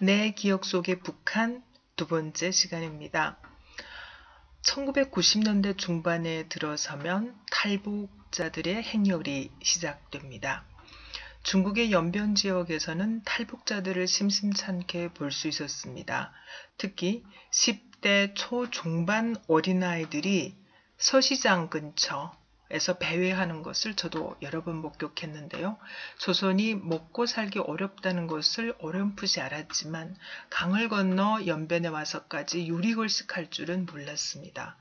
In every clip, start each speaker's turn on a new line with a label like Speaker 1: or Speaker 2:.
Speaker 1: 내 기억 속의 북한 두 번째 시간입니다. 1990년대 중반에 들어서면 탈북자들의 행렬이 시작됩니다. 중국의 연변 지역에서는 탈북자들을 심심찮게 볼 수 있었습니다. 특히 10대 초중반 어린아이들이 서시장 근처에서 배회하는 것을 저도 여러 번 목격했는데요. 조선이 먹고 살기 어렵다는 것을 어렴풋이 알았지만 강을 건너 연변에 와서까지 유리걸식할 줄은 몰랐습니다.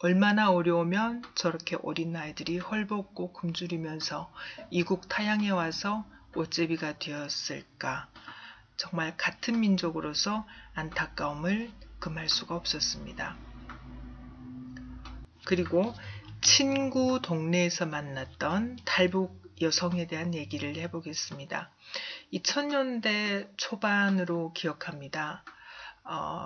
Speaker 1: 얼마나 어려우면 저렇게 어린아이들이 헐벗고 굶주리면서 이국 타양에 와서 옷제비가 되었을까. 정말 같은 민족으로서 안타까움을 금할 수가 없었습니다. 그리고 친구 동네에서 만났던 탈북 여성에 대한 얘기를 해보겠습니다. 2000년대 초반으로 기억합니다.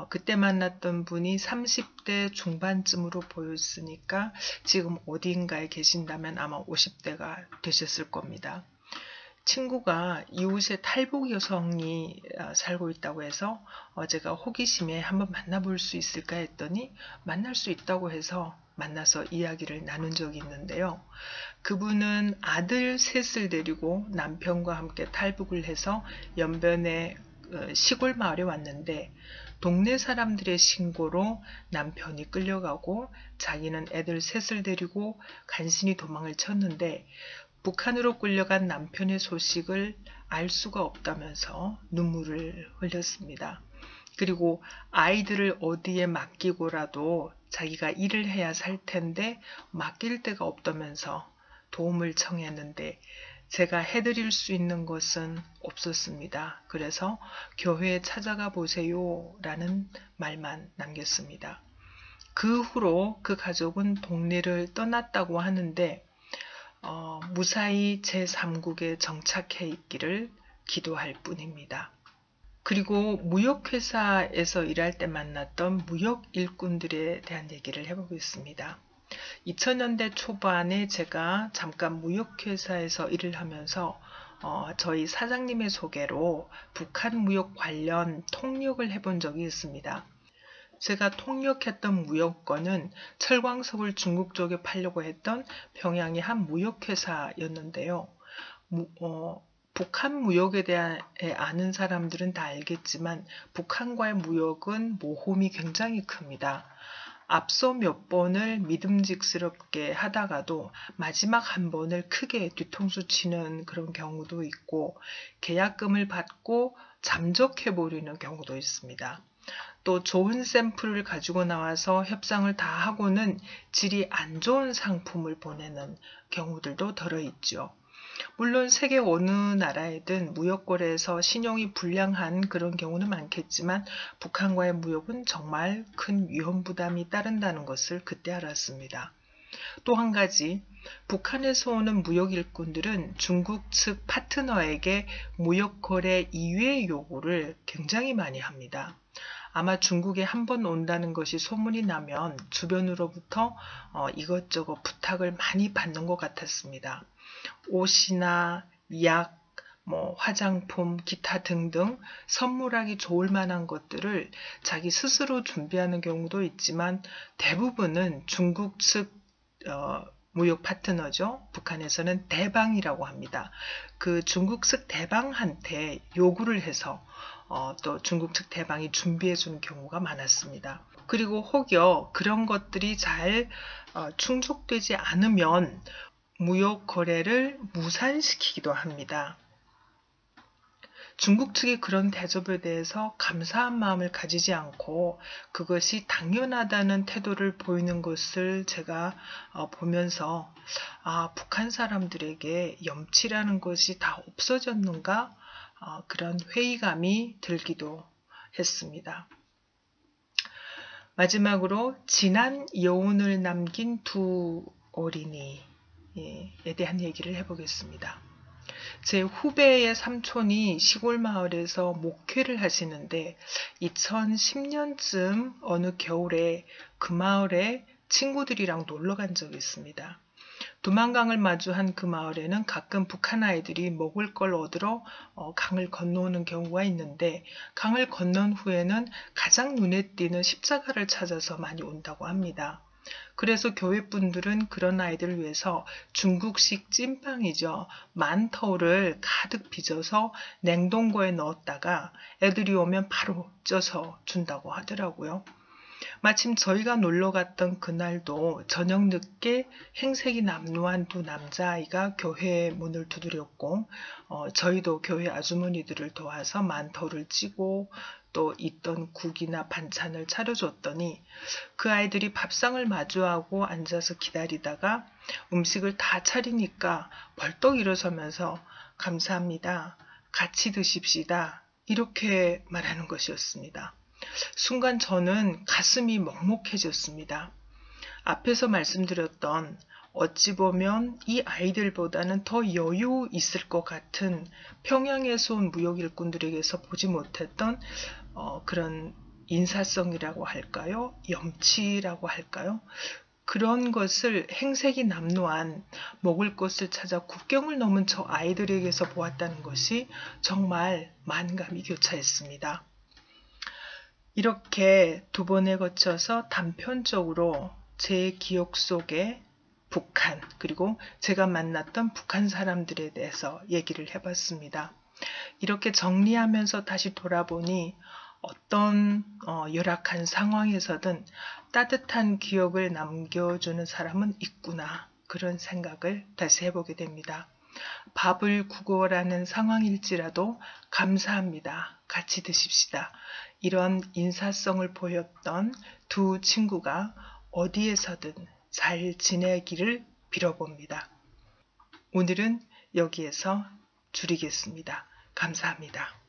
Speaker 1: 그때 만났던 분이 30대 중반쯤으로 보였으니까 지금 어딘가에 계신다면 아마 50대가 되셨을 겁니다. 친구가 이웃에 탈북 여성이 살고 있다고 해서 제가 호기심에 한번 만나볼 수 있을까 했더니 만날 수 있다고 해서 만나서 이야기를 나눈 적이 있는데요. 그분은 아들 셋을 데리고 남편과 함께 탈북을 해서 연변의 시골 마을에 왔는데 동네 사람들의 신고로 남편이 끌려가고 자기는 애들 셋을 데리고 간신히 도망을 쳤는데 북한으로 끌려간 남편의 소식을 알 수가 없다면서 눈물을 흘렸습니다. 그리고 아이들을 어디에 맡기고라도 자기가 일을 해야 살 텐데 맡길 데가 없다면서 도움을 청했는데 제가 해드릴 수 있는 것은 없었습니다. 그래서 교회에 찾아가 보세요 라는 말만 남겼습니다. 그 후로 그 가족은 동네를 떠났다고 하는데 무사히 제3국에 정착해 있기를 기도할 뿐입니다. 그리고 무역회사에서 일할 때 만났던 무역 일꾼들에 대한 얘기를 해보겠습니다. 2000년대 초반에 제가 잠깐 무역회사에서 일을 하면서 저희 사장님의 소개로 북한 무역 관련 통역을 해본 적이 있습니다. 제가 통역했던 무역권은 철광석을 중국 쪽에 팔려고 했던 평양의 한 무역회사였는데요. 북한 무역에 대해 아는 사람들은 다 알겠지만 북한과의 무역은 모험이 굉장히 큽니다. 앞서 몇 번을 믿음직스럽게 하다가도 마지막 한 번을 크게 뒤통수 치는 그런 경우도 있고 계약금을 받고 잠적해버리는 경우도 있습니다. 또 좋은 샘플을 가지고 나와서 협상을 다 하고는 질이 안 좋은 상품을 보내는 경우들도 들어있죠. 물론 세계 어느 나라에든 무역거래에서 신용이 불량한 그런 경우는 많겠지만 북한과의 무역은 정말 큰 위험 부담이 따른다는 것을 그때 알았습니다. 또 한 가지, 북한에서 오는 무역 일꾼들은 중국 측 파트너에게 무역거래 이외의 요구를 굉장히 많이 합니다. 아마 중국에 한 번 온다는 것이 소문이 나면 주변으로부터 이것저것 부탁을 많이 받는 것 같았습니다. 옷이나 약, 화장품, 기타 등등 선물하기 좋을 만한 것들을 자기 스스로 준비하는 경우도 있지만 대부분은 중국 측 무역 파트너죠. 북한에서는 대방이라고 합니다. 그 중국 측 대방한테 요구를 해서 또 중국 측 대방이 준비해 주는 경우가 많았습니다. 그리고 혹여 그런 것들이 잘 충족되지 않으면 무역 거래를 무산시키기도 합니다. 중국 측이 그런 대접에 대해서 감사한 마음을 가지지 않고 그것이 당연하다는 태도를 보이는 것을 제가 보면서 북한 사람들에게 염치라는 것이 다 없어졌는가 그런 회의감이 들기도 했습니다. 마지막으로 지난 여운을 남긴 두 어린이에 대한 얘기를 해보겠습니다. 제 후배의 삼촌이 시골 마을에서 목회를 하시는데 2010년쯤 어느 겨울에 그 마을에 친구들이랑 놀러 간 적이 있습니다. 두만강을 마주한 그 마을에는 가끔 북한 아이들이 먹을 걸 얻으러 강을 건너오는 경우가 있는데, 강을 건넌 후에는 가장 눈에 띄는 십자가를 찾아서 많이 온다고 합니다. 그래서 교회 분들은 그런 아이들을 위해서 중국식 찐빵이죠. 만터를 가득 빚어서 냉동고에 넣었다가 애들이 오면 바로 쪄서 준다고 하더라고요. 마침 저희가 놀러 갔던 그날도 저녁 늦게 행색이 남루한 두 남자아이가 교회 문을 두드렸고, 저희도 교회 아주머니들을 도와서 만터를 찌고 또 있던 국이나 반찬을 차려줬더니 그 아이들이 밥상을 마주하고 앉아서 기다리다가 음식을 다 차리니까 벌떡 일어서면서 감사합니다, 같이 드십시다, 이렇게 말하는 것이었습니다. 순간 저는 가슴이 먹먹해졌습니다. 앞에서 말씀드렸던 어찌 보면 이 아이들보다는 더 여유 있을 것 같은 평양에서 온 무역 일꾼들에게서 보지 못했던 그런 인사성이라고 할까요? 염치라고 할까요? 그런 것을 행색이 남루한 먹을 것을 찾아 국경을 넘은 저 아이들에게서 보았다는 것이 정말 만감이 교차했습니다. 이렇게 두 번에 거쳐서 단편적으로 제 기억 속에 북한, 그리고 제가 만났던 북한 사람들에 대해서 얘기를 해봤습니다. 이렇게 정리하면서 다시 돌아보니 어떤 열악한 상황에서든 따뜻한 기억을 남겨주는 사람은 있구나, 그런 생각을 다시 해보게 됩니다. 밥을 구걸하는 상황일지라도 감사합니다, 같이 드십시다, 이런 인사성을 보였던 두 친구가 어디에서든 잘 지내기를 빌어봅니다. 오늘은 여기에서 줄이겠습니다. 감사합니다.